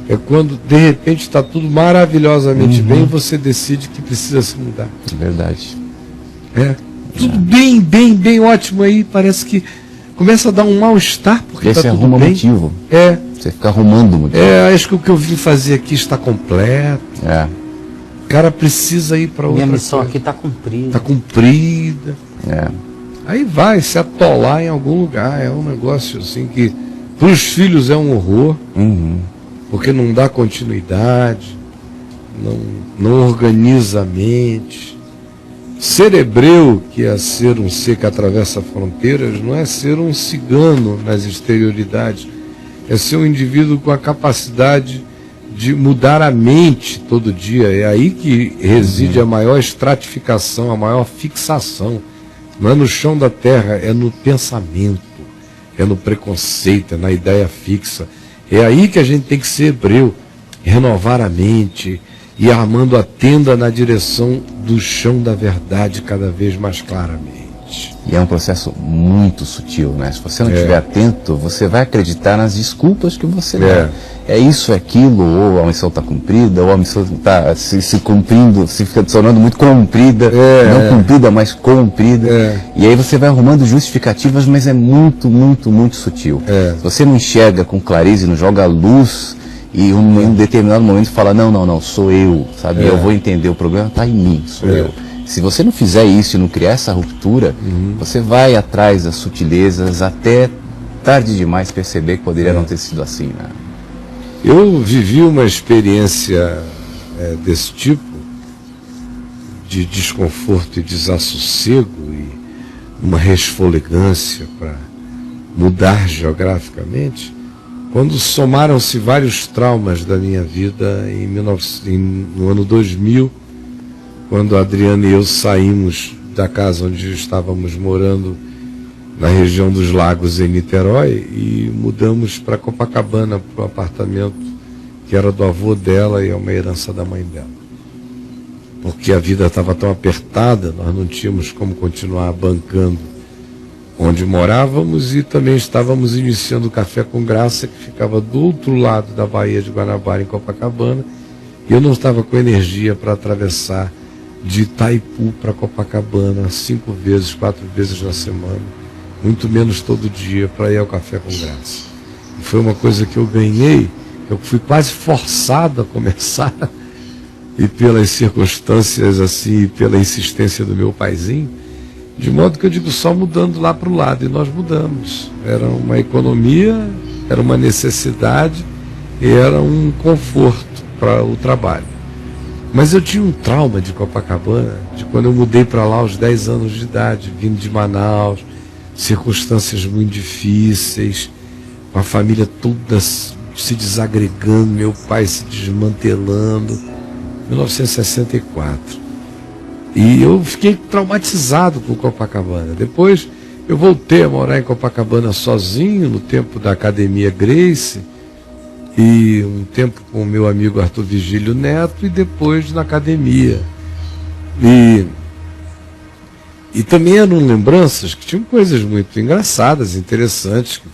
É quando, de repente, está tudo maravilhosamente bem e você decide que precisa se mudar. É verdade. Tudo bem ótimo aí, parece que começa a dar um mal-estar, porque está tudo arruma bem. Motivo. Você fica arrumando motivo. Acho que o que eu vim fazer aqui está completo. O cara precisa ir para outra coisa. Minha missão aqui está cumprida. Está cumprida. Aí vai se atolar em algum lugar. É um negócio assim que para os filhos é um horror. Porque não dá continuidade, não organiza a mente. Ser hebreu, que é ser um ser que atravessa fronteiras, não é ser um cigano nas exterioridades, é ser um indivíduo com a capacidade de mudar a mente todo dia. É aí que reside a maior estratificação, a maior fixação. Não é no chão da terra, é no pensamento, é no preconceito, é na ideia fixa. É aí que a gente tem que ser hebreu, renovar a mente e armando a tenda na direção do chão da verdade cada vez mais claramente. E é um processo muito sutil, né? Se você não estiver atento, você vai acreditar nas desculpas que você dá. É isso, é aquilo, ou a missão está cumprida, ou a missão está se cumprindo, se fica tornando muito comprida, não cumprida, mas comprida. E aí você vai arrumando justificativas, mas é muito, muito, muito sutil. Se você não enxerga com clareza e não joga a luz, e em um determinado momento fala, não, sou eu, sabe? Eu vou entender, o problema está em mim, sou eu. Se você não fizer isso e não criar essa ruptura, você vai atrás das sutilezas até tarde demais perceber que poderia não ter sido assim, né? Eu vivi uma experiência desse tipo, de desconforto e desassossego e uma resfolegância para mudar geograficamente, quando somaram-se vários traumas da minha vida no ano 2000, quando a Adriana e eu saímos da casa onde estávamos morando na região dos Lagos, em Niterói, e mudamos para Copacabana, para o apartamento que era do avô dela e é uma herança da mãe dela. Porque a vida estava tão apertada, nós não tínhamos como continuar bancando onde morávamos e também estávamos iniciando o Café com Graça, que ficava do outro lado da Baía de Guanabara, em Copacabana, e eu não estava com energia para atravessar de Itaipu para Copacabana 5 vezes, 4 vezes na semana, muito menos todo dia, para ir ao Café com Graça. E foi uma coisa que eu ganhei, eu fui quase forçado a começar, e pelas circunstâncias assim, e pela insistência do meu paizinho, de modo que eu digo, só mudando lá para o lado, e nós mudamos. Era uma economia, era uma necessidade, e era um conforto para o trabalho. Mas eu tinha um trauma de Copacabana, de quando eu mudei para lá aos 10 anos de idade, vindo de Manaus, circunstâncias muito difíceis, com a família toda se desagregando, meu pai se desmantelando, 1964. E eu fiquei traumatizado com Copacabana. Depois eu voltei a morar em Copacabana sozinho, no tempo da Academia Grace, e um tempo com o meu amigo Arthur Vigílio Neto, e depois na academia. E também eram lembranças que tinham coisas muito engraçadas, interessantes, que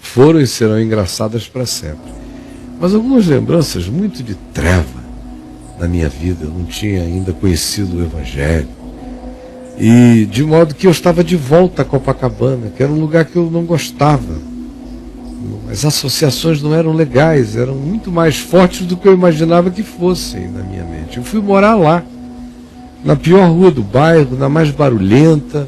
foram e serão engraçadas para sempre. Mas algumas lembranças muito de treva na minha vida. Eu não tinha ainda conhecido o Evangelho. E de modo que eu estava de volta a Copacabana, que era um lugar que eu não gostava. As associações não eram legais, eram muito mais fortes do que eu imaginava que fossem na minha mente. Eu fui morar lá, na pior rua do bairro, na mais barulhenta,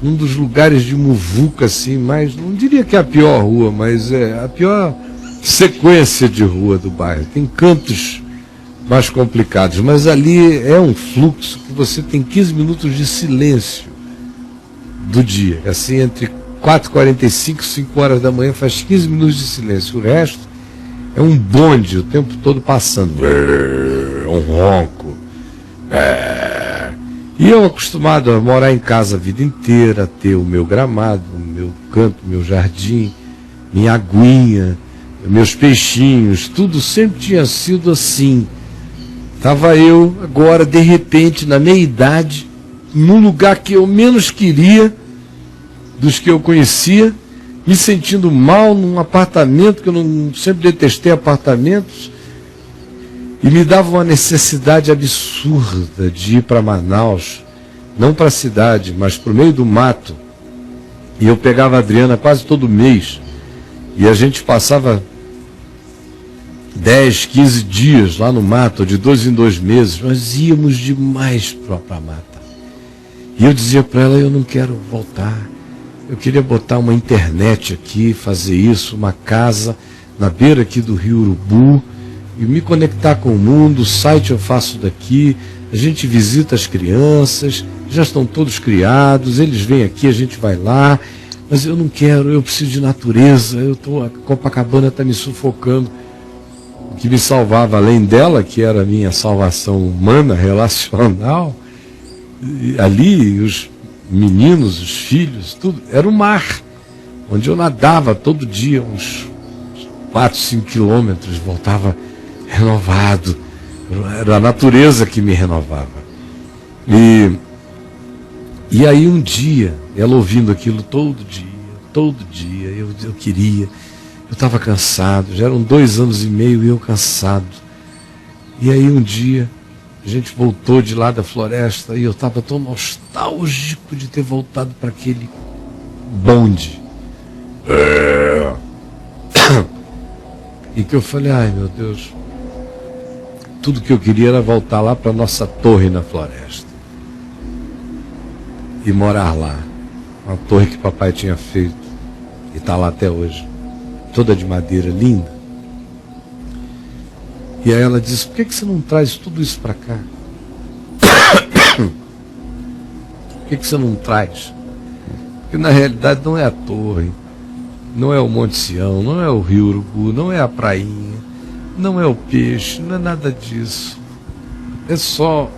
num dos lugares de muvuca, assim, mais, não diria que é a pior rua, mas é a pior sequência de rua do bairro. Tem cantos mais complicados, mas ali é um fluxo que você tem 15 minutos de silêncio do dia, assim, entre 4h45 e 5 horas da manhã faz 15 minutos de silêncio. O resto é um bonde o tempo todo passando, um ronco. E eu, acostumado a morar em casa a vida inteira, a ter o meu gramado, o meu canto, o meu jardim, minha aguinha, meus peixinhos, tudo sempre tinha sido assim. Estava eu agora, de repente, na meia idade, num lugar que eu menos queria dos que eu conhecia, me sentindo mal num apartamento, que eu não, sempre detestei apartamentos, E me dava uma necessidade absurda de ir para Manaus, não para a cidade, mas para o meio do mato. E eu pegava a Adriana quase todo mês. E a gente passava 10, 15 dias lá no mato, de 2 em 2 meses. Nós íamos demais para a mata. E eu dizia para ela, eu não quero voltar. Eu queria botar uma internet aqui, fazer isso, uma casa na beira aqui do Rio Urubu, e me conectar com o mundo. O site eu faço daqui, a gente visita as crianças, já estão todos criados, eles vêm aqui, a gente vai lá, mas eu não quero, eu preciso de natureza, a Copacabana está me sufocando. O que me salvava, além dela, que era a minha salvação humana, relacional, ali os meninos, os filhos, tudo, era o mar, onde eu nadava todo dia, uns 4, 5 quilômetros, voltava renovado. Era a natureza que me renovava. E aí um dia, ela ouvindo aquilo todo dia, eu queria, eu estava cansado, já eram 2 anos e meio e eu cansado. E aí um dia, a gente voltou de lá da floresta e eu estava tão nostálgico de ter voltado para aquele bonde. E que eu falei, ai meu Deus, tudo que eu queria era voltar lá para a nossa torre na floresta. E morar lá. Uma torre que papai tinha feito. E está lá até hoje. Toda de madeira, linda. E aí ela disse, por que você não traz tudo isso para cá? Por que você não traz? Porque na realidade não é a torre, não é o Monte Sião, não é o Rio Urubu, não é a prainha, não é o peixe, não é nada disso. É só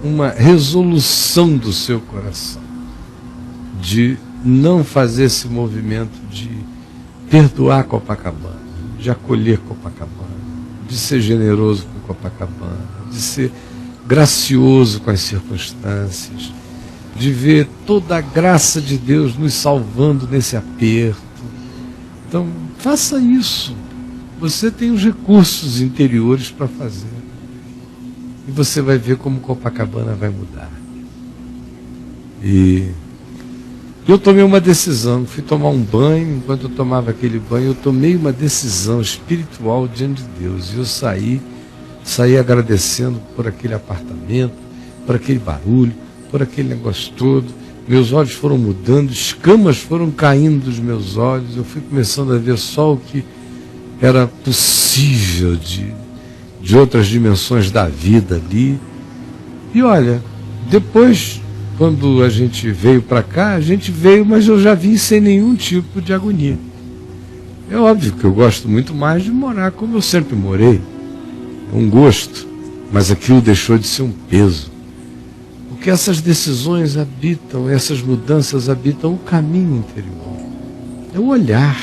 uma resolução do seu coração de não fazer esse movimento de perdoar Copacabana, de acolher Copacabana, de ser generoso com Copacabana, de ser gracioso com as circunstâncias, de ver toda a graça de Deus nos salvando nesse aperto. Então, faça isso. Você tem os recursos interiores para fazer. E você vai ver como Copacabana vai mudar. E eu tomei uma decisão, fui tomar um banho, enquanto eu tomava aquele banho, eu tomei uma decisão espiritual diante de Deus. E eu saí agradecendo por aquele apartamento, por aquele barulho, por aquele negócio todo. Meus olhos foram mudando, escamas foram caindo dos meus olhos, eu fui começando a ver só o que era possível de outras dimensões da vida ali. E olha, depois, quando a gente veio para cá, a gente veio, mas eu já vim sem nenhum tipo de agonia. É óbvio que eu gosto muito mais de morar como eu sempre morei. É um gosto, mas aquilo deixou de ser um peso. Porque essas decisões habitam, essas mudanças habitam o caminho interior. É o olhar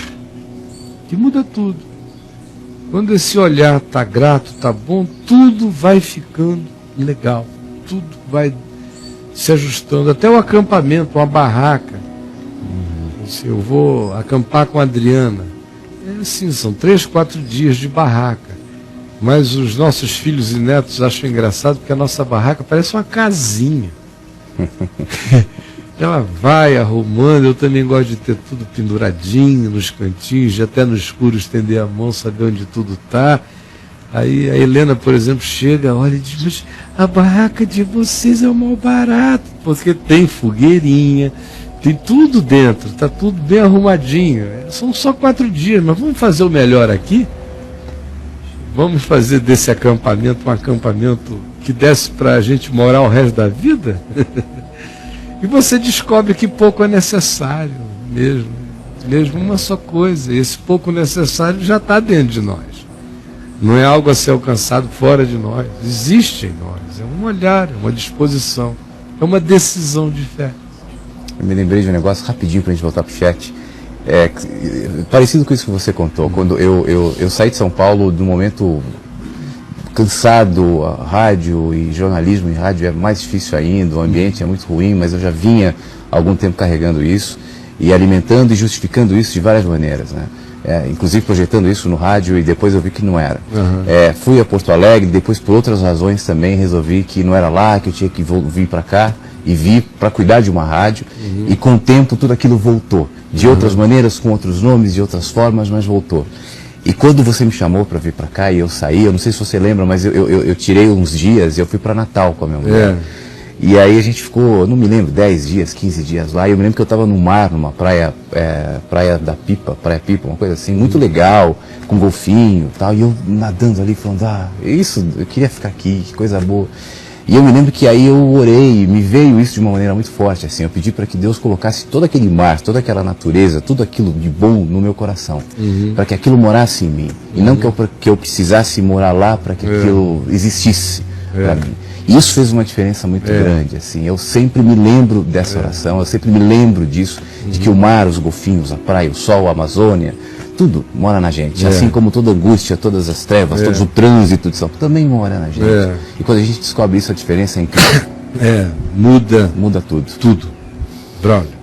que muda tudo. Quando esse olhar está grato, está bom, tudo vai ficando legal. Tudo vai se ajustando. Até o acampamento, uma barraca. Se eu vou acampar com a Adriana, é assim, são 3, 4 dias de barraca. Mas os nossos filhos e netos acham engraçado porque a nossa barraca parece uma casinha. Ela vai arrumando, eu também gosto de ter tudo penduradinho nos cantinhos, de até no escuro estender a mão, saber onde tudo está. Aí a Helena, por exemplo, chega, olha e diz, mas a barraca de vocês é o mal barato, porque tem fogueirinha, tem tudo dentro, está tudo bem arrumadinho. São só 4 dias, mas vamos fazer o melhor aqui? Vamos fazer desse acampamento um acampamento que desse para a gente morar o resto da vida? E você descobre que pouco é necessário mesmo uma só coisa. Esse pouco necessário já está dentro de nós. Não é algo a ser alcançado fora de nós. Existe em nós. É um olhar, é uma disposição, é uma decisão de fé. Eu me lembrei de um negócio rapidinho para a gente voltar para o chat. Parecido com isso que você contou. Quando eu saí de São Paulo de um momento cansado, a rádio e jornalismo em rádio é mais difícil ainda, o ambiente é muito ruim, mas eu já vinha há algum tempo carregando isso e alimentando e justificando isso de várias maneiras, né? inclusive projetando isso no rádio, e depois eu vi que não era. Fui a Porto Alegre, depois por outras razões também resolvi que não era lá, que eu tinha que vir para cá, e vi para cuidar de uma rádio, e com o tempo tudo aquilo voltou, de outras maneiras, com outros nomes, de outras formas, mas voltou. E quando você me chamou para vir para cá e eu saí, eu não sei se você lembra, mas eu tirei uns dias e eu fui para Natal com a minha mulher. E aí a gente ficou, não me lembro, 10 dias, 15 dias lá, e eu me lembro que eu estava no mar, numa praia, Praia da Pipa, Praia Pipa, uma coisa assim, muito legal, com golfinho e tal, e eu nadando ali, falando, isso, eu queria ficar aqui, que coisa boa. E eu me lembro que aí eu orei, me veio isso de uma maneira muito forte, assim, eu pedi para que Deus colocasse todo aquele mar, toda aquela natureza, tudo aquilo de bom no meu coração, para que aquilo morasse em mim, e não que eu precisasse morar lá para que aquilo existisse para mim. E isso fez uma diferença muito grande, assim, eu sempre me lembro dessa oração, eu sempre me lembro disso, de que o mar, os golfinhos, a praia, o sol, a Amazônia, tudo mora na gente, assim como toda angústia, todas as trevas, todo o trânsito de São Paulo, também mora na gente. E quando a gente descobre isso, a diferença é incrível. Muda Muda tudo. Tudo. Braulio.